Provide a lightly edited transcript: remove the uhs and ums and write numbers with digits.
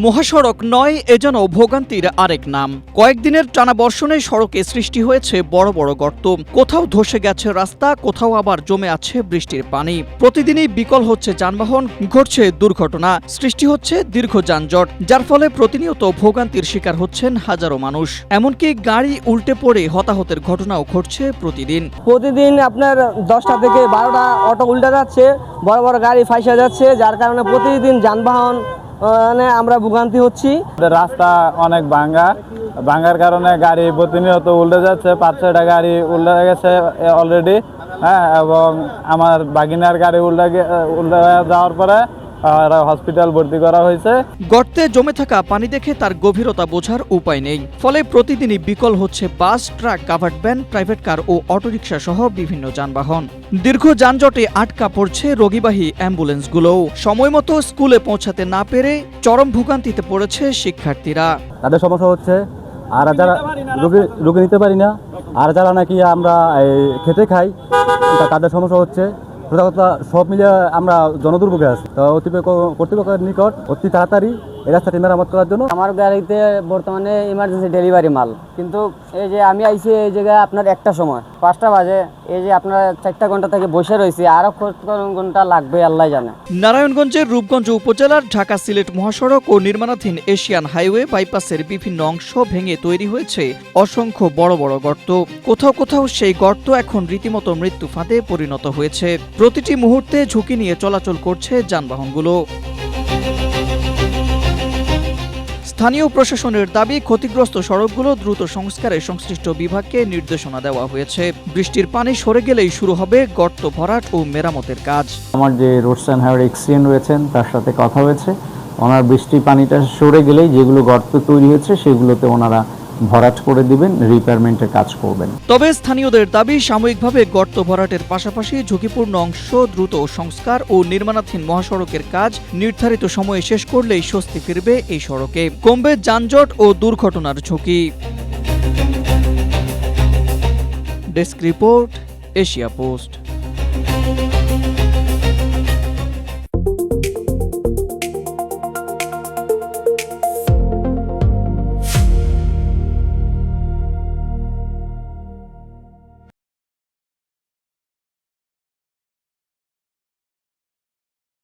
মহাসড়ক নয়, এ যেন ভোগান্তির আরেক নাম। কয়েকদিনের টানা বর্ষণে সড়কে সৃষ্টি হয়েছে বড় বড় গর্ত, কোথাও ধসে গেছে রাস্তা, কোথাও আবার জমে আছে বৃষ্টির পানি। প্রতিদিনই বিকল হচ্ছে যানবাহন, ঘটছে দুর্ঘটনা, সৃষ্টি হচ্ছে দীর্ঘ যানজট, যার ফলে প্রতিনিয়ত ভোগান্তির শিকার হচ্ছেন হাজারো মানুষ। এমনকি গাড়ি উল্টে পড়ে হতাহতের ঘটনাও ঘটছে প্রতিদিন। প্রতিদিন আপনার 10টা থেকে 12টা অটো উল্টে যাচ্ছে, বড় বড় গাড়ি ফাঁসে যাচ্ছে, যার কারণে প্রতিদিন যানবাহন আমরা ভোগান্তি হচ্ছি। রাস্তা অনেক ভাঙ্গার কারণে গাড়ি প্রতিনিয়ত উল্টে যাচ্ছে। 5-6টা গাড়ি উল্টে গেছে অলরেডি, হ্যাঁ। এবং আমার বাগিনার গাড়ি উল্টে যাওয়ার পরে হসপিটাল ভর্তি করা হয়েছে। গর্তে জমে থাকা পানি দেখে তার গভীরতা বোঝার উপায় নেই, ফলে প্রতিদিনই বিকল হচ্ছে bus, truck, covered van, private car ও অটোরিকশা সহ বিভিন্ন যানবাহন। দীর্ঘ যানজটে আটকা পড়ছে রোগীবাহী অ্যাম্বুলেন্সগুলোও। সময় মতো স্কুলে পৌঁছাতে না পেরে চরম ভোগান্তিতে পড়েছে শিক্ষার্থীরা। তাদের সমস্যা হচ্ছে, আর যারা রোগী নিতে পারি না, আর যারা নাকি আমরা খেতে খাই, তাদের সমস্যা হচ্ছে। সব মিলে আমরা জনদুর্ভোগে আছি। তো কর্তৃপক্ষের নিকট অতি তাড়াতাড়ি এই রাস্তাটি মেরামত করার জন্য। আমার গাড়িতে বর্তমানে ইমার্জেন্সি ডেলিভারি মাল, কিন্তু এই যে আমি আইছি এই জায়গায় আপনার 1টা সময়, 5টা বাজে, এই যে আপনার 4টা ঘন্টা থেকে বসে রয়েছি, আরো কত ঘন্টা লাগবে আল্লাহ জানে। নারায়ণগঞ্জের রূপগঞ্জ উপজেলার ঢাকা সিলেট মহাসড়ক ও নির্মাণাধীন এশিয়ান হাইওয়ে বাইপাসের বিভিন্ন অংশ ভেঙে তৈরি হয়েছে অসংখ্য বড় বড় গর্ত। কোথাও কোথাও সেই গর্ত এখন রীতিমতো মৃত্যু ফাঁদে পরিণত হয়েছে। প্রতিটি মুহূর্তে ঝুঁকি নিয়ে চলাচল করছে যানবাহনগুলো। স্থানীয় প্রশাসনের দাবি, ক্ষতিগ্রস্ত সড়কগুলো দ্রুত সংস্কারে সংশ্লিষ্ট বিভাগকে নির্দেশনা দেওয়া হয়েছে। বৃষ্টির পানি সরে গেলেই শুরু হবে গর্ত ভরাট ও মেরামতের কাজ। আমার যে রোডস অ্যান্ড হাইওয়ে এক্সিডেন্ট রয়েছেন তার সাথে কথা হয়েছে, ওনার বৃষ্টির পানিটা সরে গেলেই যেগুলো গর্ত তৈরি হয়েছে সেগুলোতে ওনারা ভরাট করে দিবেন, রিপেয়ারমেন্টের কাজ করবেন। তবে স্থানীয়দের দাবি, সাময়িকভাবে গর্ত ভরাটের পাশাপাশি ঝুঁকিপূর্ণ অংশ দ্রুত সংস্কার ও নির্মাণাধীন মহাসড়কের কাজ নির্ধারিত সময়ে শেষ করলেই স্বস্তি ফিরবে এই সড়কে, কমবে যানজট ও দুর্ঘটনার ঝুঁকি। Desk report, Asia post.